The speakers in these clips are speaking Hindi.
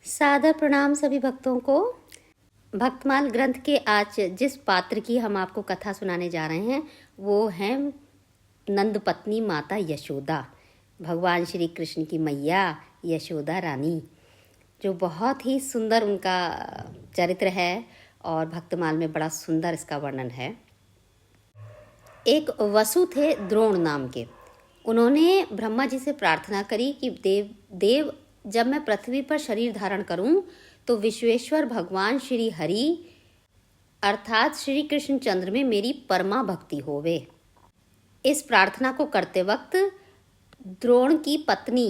सादर प्रणाम सभी भक्तों को। भक्तमाल ग्रंथ के आज जिस पात्र की हम आपको कथा सुनाने जा रहे हैं वो है नंद पत्नी माता यशोदा, भगवान श्री कृष्ण की मैया यशोदा रानी, जो बहुत ही सुंदर उनका चरित्र है और भक्तमाल में बड़ा सुंदर इसका वर्णन है। एक वसु थे द्रोण नाम के। उन्होंने ब्रह्मा जी से प्रार्थना करी कि देव जब मैं पृथ्वी पर शरीर धारण करूं तो विश्वेश्वर भगवान श्री हरि अर्थात श्री कृष्ण चंद्र में मेरी परमा भक्ति होवे। इस प्रार्थना को करते वक्त द्रोण की पत्नी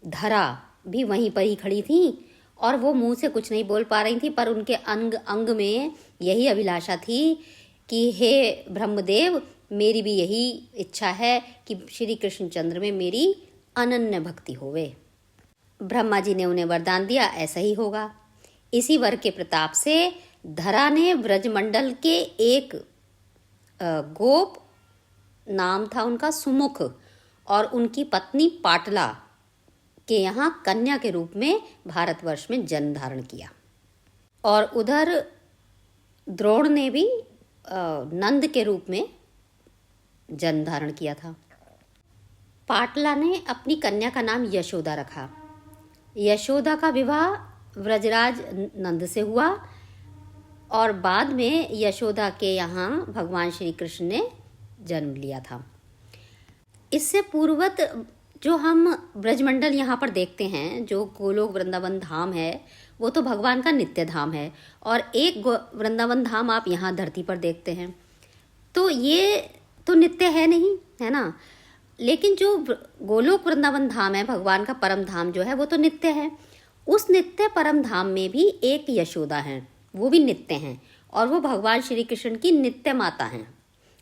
धरा भी वहीं पर ही खड़ी थी और वो मुंह से कुछ नहीं बोल पा रही थी, पर उनके अंग अंग में यही अभिलाषा थी कि हे ब्रह्मदेव, मेरी भी यही इच्छा है कि श्री कृष्ण चंद्र में मेरी अनन्य भक्ति होवे। ब्रह्मा जी ने उन्हें वरदान दिया, ऐसा ही होगा। इसी वर के प्रताप से धरा ने ब्रजमंडल के एक गोप, नाम था उनका सुमुख, और उनकी पत्नी पाटला के यहाँ कन्या के रूप में भारतवर्ष में जन्म धारण किया। और उधर द्रोण ने भी नंद के रूप में जन्म धारण किया था। पाटला ने अपनी कन्या का नाम यशोदा रखा। यशोदा का विवाह व्रजराज नंद से हुआ और बाद में यशोदा के यहाँ भगवान श्री कृष्ण ने जन्म लिया था। इससे पूर्वत जो हम ब्रजमंडल यहाँ पर देखते हैं, जो गोलोक वृंदावन धाम है, वो तो भगवान का नित्य धाम है। और एक वृंदावन धाम आप यहाँ धरती पर देखते हैं, तो ये तो नित्य है नहीं, है ना। लेकिन जो गोलोक वृंदावन धाम है, भगवान का परम धाम जो है, वो तो नित्य है। उस नित्य परम धाम में भी एक यशोदा है, वो भी नित्य हैं और वो भगवान श्री कृष्ण की नित्य माता हैं।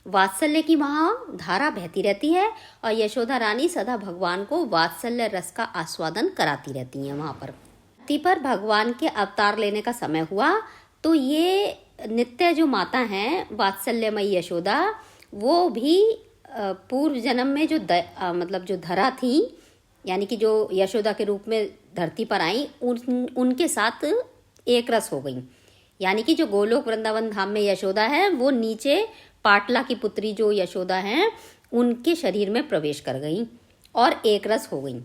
वात्सल्य की वहाँ धारा बहती रहती है और यशोदा रानी सदा भगवान को वात्सल्य रस का आस्वादन कराती रहती हैं। वहाँ पर धरती पर भगवान के अवतार लेने का समय हुआ तो ये नित्य जो माता हैं वात्सल्यमयी यशोदा, वो भी पूर्व जन्म में जो मतलब जो धरा थी, यानी कि जो यशोदा के रूप में धरती पर आई, उनके साथ एक रस हो गई। यानी कि जो गोलोक वृंदावन धाम में यशोदा है, वो नीचे पाटला की पुत्री जो यशोदा हैं उनके शरीर में प्रवेश कर गई और एक रस हो गई।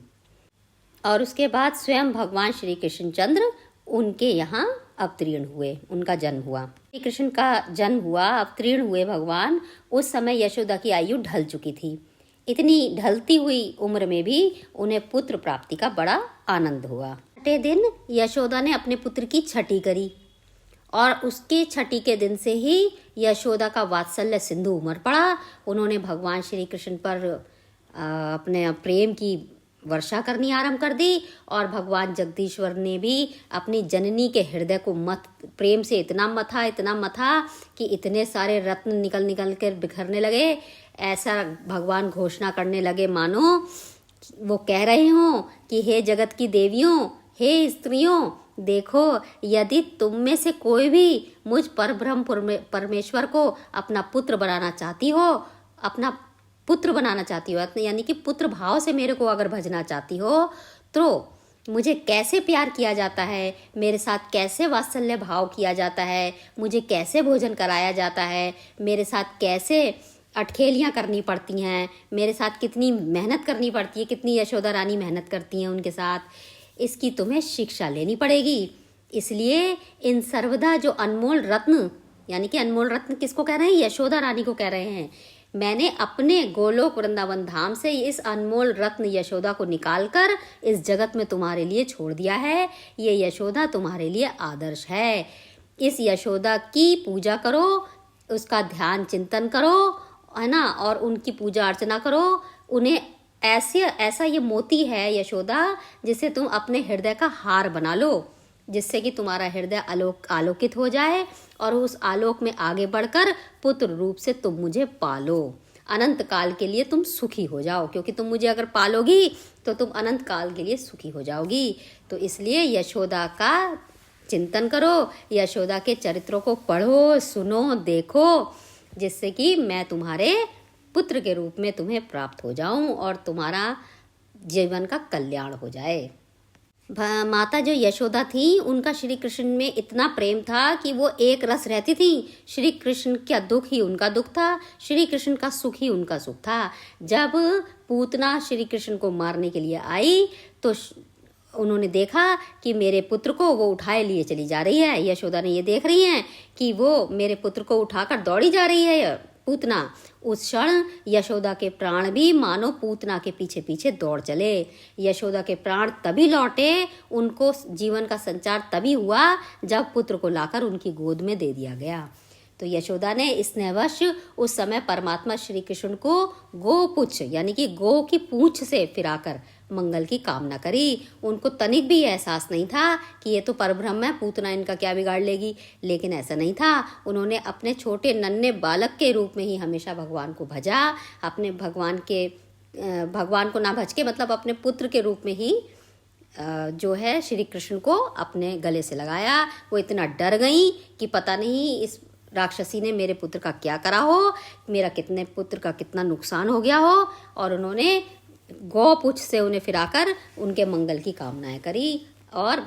और उसके बाद स्वयं भगवान श्री कृष्ण चंद्र उनके यहाँ अवतीर्ण हुए, उनका जन्म हुआ। श्री कृष्ण का जन्म हुआ, अवतीर्ण हुए भगवान। उस समय यशोदा की आयु ढल चुकी थी। इतनी ढलती हुई उम्र में भी उन्हें पुत्र प्राप्ति का बड़ा आनंद हुआ। छठे दिन यशोदा ने अपने पुत्र की छठी करी और उसके छठी के दिन से ही यशोदा का वात्सल्य सिंधु उमड़ पड़ा। उन्होंने भगवान श्री कृष्ण पर अपने प्रेम की वर्षा करनी आरंभ कर दी और भगवान जगदीश्वर ने भी अपनी जननी के हृदय को प्रेम से इतना मथा कि इतने सारे रत्न निकल कर बिखरने लगे। ऐसा भगवान घोषणा करने लगे मानो वो कह रहे हों कि हे जगत की देवियों, हे स्त्रियों, देखो, यदि तुम में से कोई भी मुझ परब्रह्म परमेश्वर को अपना पुत्र बनाना चाहती हो, यानी कि पुत्र भाव से मेरे को अगर भजना चाहती हो, तो मुझे कैसे प्यार किया जाता है, मेरे साथ कैसे वात्सल्य भाव किया जाता है, मुझे कैसे भोजन कराया जाता है, मेरे साथ कैसे अटखेलियाँ करनी पड़ती हैं, मेरे साथ कितनी मेहनत करनी पड़ती है, कितनी यशोदा रानी मेहनत करती हैं उनके साथ, इसकी तुम्हें शिक्षा लेनी पड़ेगी। इसलिए इन सर्वदा जो अनमोल रत्न, यानी कि अनमोल रत्न किसको कह रहे हैं? यशोदा रानी को कह रहे हैं। मैंने अपने गोलोक वृंदावन धाम से इस अनमोल रत्न यशोदा को निकालकर इस जगत में तुम्हारे लिए छोड़ दिया है। ये यशोदा तुम्हारे लिए आदर्श है। इस यशोदा की पूजा करो, उसका ध्यान चिंतन करो, है ना, और उनकी पूजा अर्चना करो। उन्हें ऐसा ये मोती है यशोदा, जिसे तुम अपने हृदय का हार बना लो, जिससे कि तुम्हारा हृदय आलोकित हो जाए और उस आलोक में आगे बढ़कर पुत्र रूप से तुम मुझे पालो, अनंत काल के लिए तुम सुखी हो जाओ, क्योंकि तुम मुझे अगर पालोगी तो तुम अनंत काल के लिए सुखी हो जाओगी। तो इसलिए यशोदा का चिंतन करो, यशोदा के चरित्रों को पढ़ो, सुनो, देखो, जिससे कि मैं तुम्हारे पुत्र के रूप में तुम्हें प्राप्त हो जाऊं और तुम्हारा जीवन का कल्याण हो जाए। माता जो यशोदा थी उनका श्री कृष्ण में इतना प्रेम था कि वो एक रस रहती थी। श्री कृष्ण का दुख ही उनका दुख था, श्री कृष्ण का सुख ही उनका सुख था। जब पूतना श्री कृष्ण को मारने के लिए आई तो उन्होंने देखा कि मेरे पुत्र को वो उठाए लिए चली जा रही है। यशोदा ने ये देख रही हैं कि वो मेरे पुत्र को उठाकर दौड़ी जा रही है पूतना। उस क्षण यशोदा के प्राण भी मानो पूतना के पीछे पीछे दौड़ चले। यशोदा के प्राण तभी लौटे, उनको जीवन का संचार तभी हुआ जब पुत्र को लाकर उनकी गोद में दे दिया गया। तो यशोदा ने स्नेहवश उस समय परमात्मा श्री कृष्ण को गोपुच्छ यानी कि गो की पूंछ से फिराकर मंगल की कामना करी। उनको तनिक भी एहसास नहीं था कि ये तो परब्रह्म है, पूतना इनका क्या बिगाड़ लेगी। लेकिन ऐसा नहीं था। उन्होंने अपने छोटे नन्हे बालक के रूप में ही हमेशा भगवान को भजा। अपने भगवान को ना भज के मतलब अपने पुत्र के रूप में ही जो है श्री कृष्ण को अपने गले से लगाया। वो इतना डर गई कि पता नहीं इस राक्षसी ने मेरे पुत्र का क्या करा हो, मेरा कितने पुत्र का कितना नुकसान हो गया हो। और उन्होंने गौपुच्छ से उन्हें फिराकर उनके मंगल की कामनाएं करी और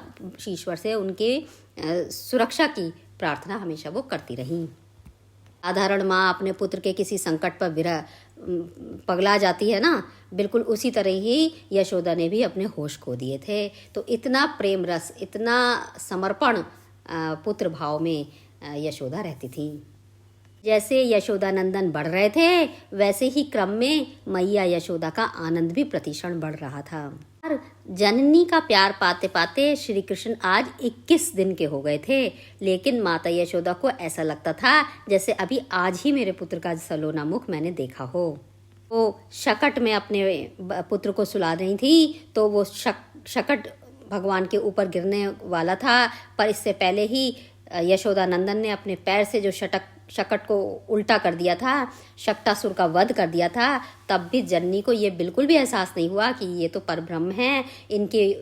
ईश्वर से उनके सुरक्षा की प्रार्थना हमेशा वो करती रहीं। साधारण माँ अपने पुत्र के किसी संकट पर पगला जाती है ना, बिल्कुल उसी तरह ही यशोदा ने भी अपने होश खो दिए थे। तो इतना प्रेम रस, इतना समर्पण पुत्र भाव में यशोदा रहती थी। जैसे यशोदा नंदन बढ़ रहे थे वैसे ही क्रम में मैया यशोदा का आनंद भी प्रतिक्षण बढ़ रहा था। और जननी का प्यार पाते पाते श्री कृष्ण आज 21 दिन के हो गए थे। लेकिन माता यशोदा को ऐसा लगता था जैसे अभी आज ही मेरे पुत्र का सलोना मुख मैंने देखा हो। वो शकट में अपने पुत्र को सुला रही थी तो वो शकट भगवान के ऊपर गिरने वाला था, पर इससे पहले ही यशोदा नंदन ने अपने पैर से जो शकट को उल्टा कर दिया था, शक्टासुर का वध कर दिया था। तब भी जननी को ये बिल्कुल भी एहसास नहीं हुआ कि ये तो परब्रह्म है, इनके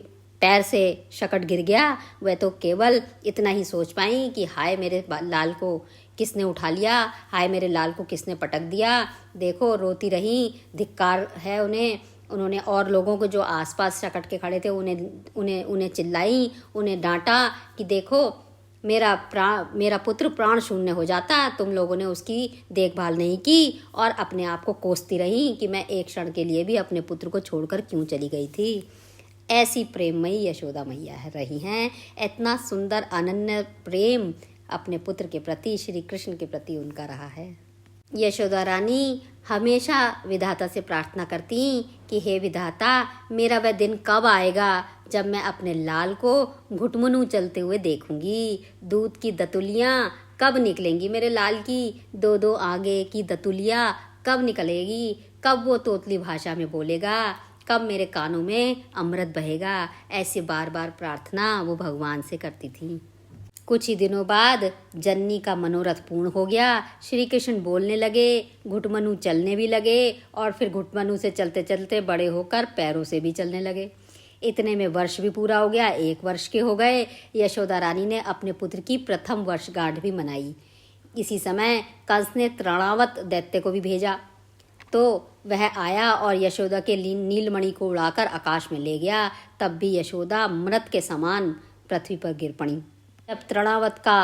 पैर से शकट गिर गया। वह तो केवल इतना ही सोच पाई कि हाय मेरे लाल को किसने उठा लिया, हाय मेरे लाल को किसने पटक दिया। देखो रोती रही, धिक्कार है उन्हें। उन्होंने और लोगों को जो आसपास शकट के खड़े थे उन्हें चिल्लाई, उन्हें डांटा कि देखो मेरा पुत्र प्राण शून्य हो जाता, तुम लोगों ने उसकी देखभाल नहीं की और अपने आप को कोसती रही कि मैं एक क्षण के लिए भी अपने पुत्र को छोड़कर क्यों चली गई थी। ऐसी प्रेममयी यशोदा मैया रही हैं। इतना सुंदर अनन्य प्रेम अपने पुत्र के प्रति, श्री कृष्ण के प्रति उनका रहा है। यशोदा रानी हमेशा विधाता से प्रार्थना करती कि हे विधाता, मेरा वह दिन कब आएगा जब मैं अपने लाल को घुटमनू चलते हुए देखूंगी। दूध की दतुलियाँ कब निकलेंगी मेरे लाल की, दो दो आगे की दतुलियाँ कब निकलेगी, कब वो तोतली भाषा में बोलेगा, कब मेरे कानों में अमृत बहेगा। ऐसे बार बार प्रार्थना वो भगवान से करती थी। कुछ ही दिनों बाद जननी का मनोरथ पूर्ण हो गया। श्री कृष्ण बोलने लगे, घुटमनू चलने भी लगे और फिर घुटमनू से चलते चलते बड़े होकर पैरों से भी चलने लगे। इतने में वर्ष भी पूरा हो गया, 1 वर्ष के हो गए। यशोदा रानी ने अपने पुत्र की प्रथम वर्षगांठ भी मनाई। इसी समय कंस ने तृणावत दैत्य को भी भेजा तो वह आया और यशोदा के नीलमणि को उड़ाकर आकाश में ले गया। तब भी यशोदा मृत के समान पृथ्वी पर गिर पड़ी। जब तृणावत का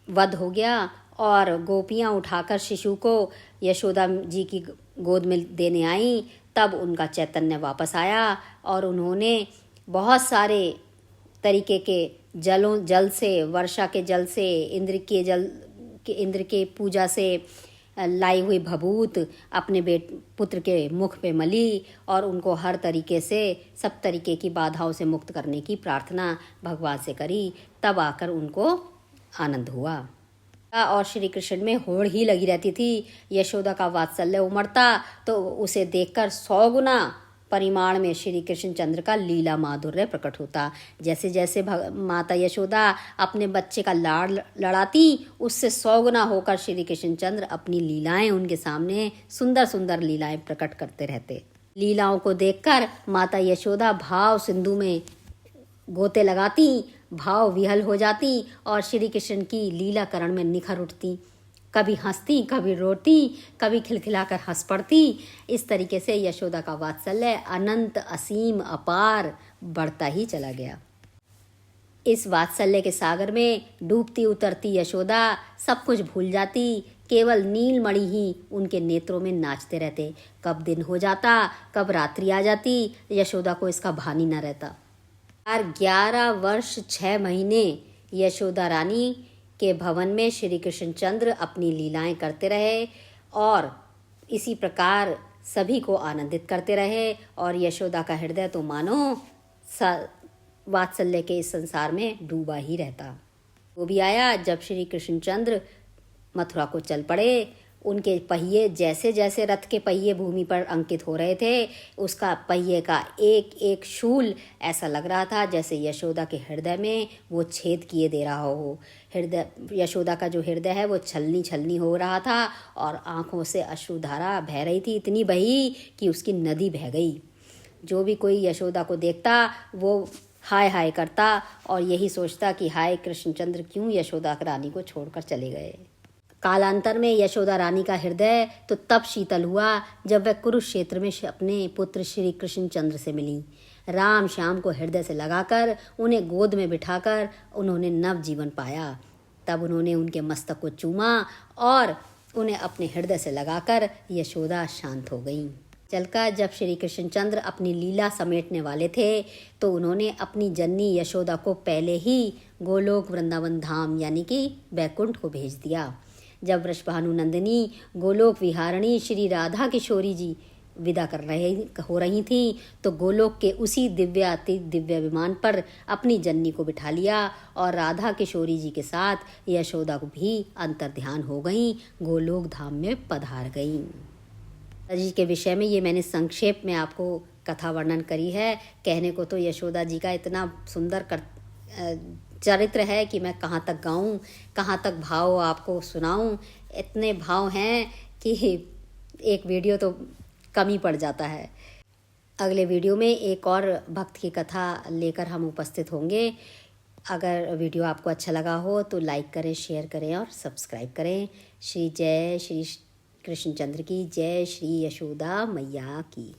वध हो गया और गोपियां उठाकर शिशु को यशोदा जी की गोद में देने आई, तब उनका चैतन्य वापस आया और उन्होंने बहुत सारे तरीके के जल से, वर्षा के जल से, इंद्र के पूजा से लाई हुई भभूत अपने पुत्र के मुख पे मली और उनको हर तरीके से, सब तरीके की बाधाओं से मुक्त करने की प्रार्थना भगवान से करी। तब आकर उनको आनंद हुआ और श्री कृष्ण में होड़ ही लगी रहती थी। यशोदा का वात्सल्य उमड़ता तो उसे देखकर 100 गुना परिमाण में श्री कृष्ण चंद्र का लीला माधुर्य प्रकट होता। जैसे जैसे माता यशोदा अपने बच्चे का लाड़ लड़ाती, उससे 100 गुना होकर श्री कृष्ण चंद्र अपनी लीलाएं उनके सामने सुंदर सुंदर लीलाएं प्रकट करते रहते। लीलाओं को देखकर माता यशोदा भाव सिंधु में गोते लगाती, भाव विहल हो जाती और श्री कृष्ण की लीलाकरण में निखर उठती। कभी हंसती, कभी रोती, कभी खिलखिलाकर हंस पड़ती। इस तरीके से यशोदा का वात्सल्य अनंत, असीम, अपार बढ़ता ही चला गया। इस वात्सल्य के सागर में डूबती उतरती यशोदा सब कुछ भूल जाती, केवल नीलमणि ही उनके नेत्रों में नाचते रहते। कब दिन हो जाता, कब रात्रि आ जाती, यशोदा को इसका भान ही न रहता। 11 वर्ष 6 महीने यशोदा रानी के भवन में श्री कृष्णचंद्र अपनी लीलाएं करते रहे और इसी प्रकार सभी को आनंदित करते रहे। और यशोदा का हृदय तो मानो वात्सल्य के इस संसार में डूबा ही रहता। वो भी आया जब श्री कृष्णचंद्र मथुरा को चल पड़े। उनके पहिए जैसे जैसे रथ के पहिए भूमि पर अंकित हो रहे थे, उसका पहिए का एक एक शूल ऐसा लग रहा था जैसे यशोदा के हृदय में वो छेद किए दे रहा हो। यशोदा का जो हृदय है वो छलनी छलनी हो रहा था और आंखों से अश्रुधारा बह रही थी, इतनी बही कि उसकी नदी बह गई। जो भी कोई यशोदा को देखता वो हाय हाय करता और यही सोचता कि हाय कृष्णचंद्र क्यों यशोदा रानी को छोड़कर चले गए। कालांतर में यशोदा रानी का हृदय तो तब शीतल हुआ जब वह कुरुक्षेत्र में अपने पुत्र श्री कृष्णचंद्र से मिली। राम श्याम को हृदय से लगाकर उन्हें गोद में बिठाकर उन्होंने नव जीवन पाया। तब उन्होंने उनके मस्तक को चूमा और उन्हें अपने हृदय से लगाकर यशोदा शांत हो गईं। चलकर जब श्री कृष्णचंद्र अपनी लीला समेटने वाले थे तो उन्होंने अपनी जननी यशोदा को पहले ही गोलोक वृंदावन धाम यानी कि बैकुंठ को भेज दिया। जब वृषभानु नंदिनी गोलोक विहारिणी श्री राधा किशोरी जी विदा हो रही थी तो गोलोक के उसी दिव्याति दिव्य विमान पर अपनी जननी को बिठा लिया और राधा किशोरी जी के साथ यशोदा को भी अंतर्ध्यान हो गई, गोलोक धाम में पधार गई। जी के विषय में ये मैंने संक्षेप में आपको कथा वर्णन करी है। कहने को तो यशोदा जी का इतना सुंदर चरित्र है कि मैं कहाँ तक गाऊं, कहाँ तक भाव आपको सुनाऊं। इतने भाव हैं कि एक वीडियो तो कम ही पड़ जाता है। अगले वीडियो में एक और भक्त की कथा लेकर हम उपस्थित होंगे। अगर वीडियो आपको अच्छा लगा हो तो लाइक करें, शेयर करें और सब्सक्राइब करें। जय श्री कृष्णचंद्र की जय, श्री यशोदा मैया की।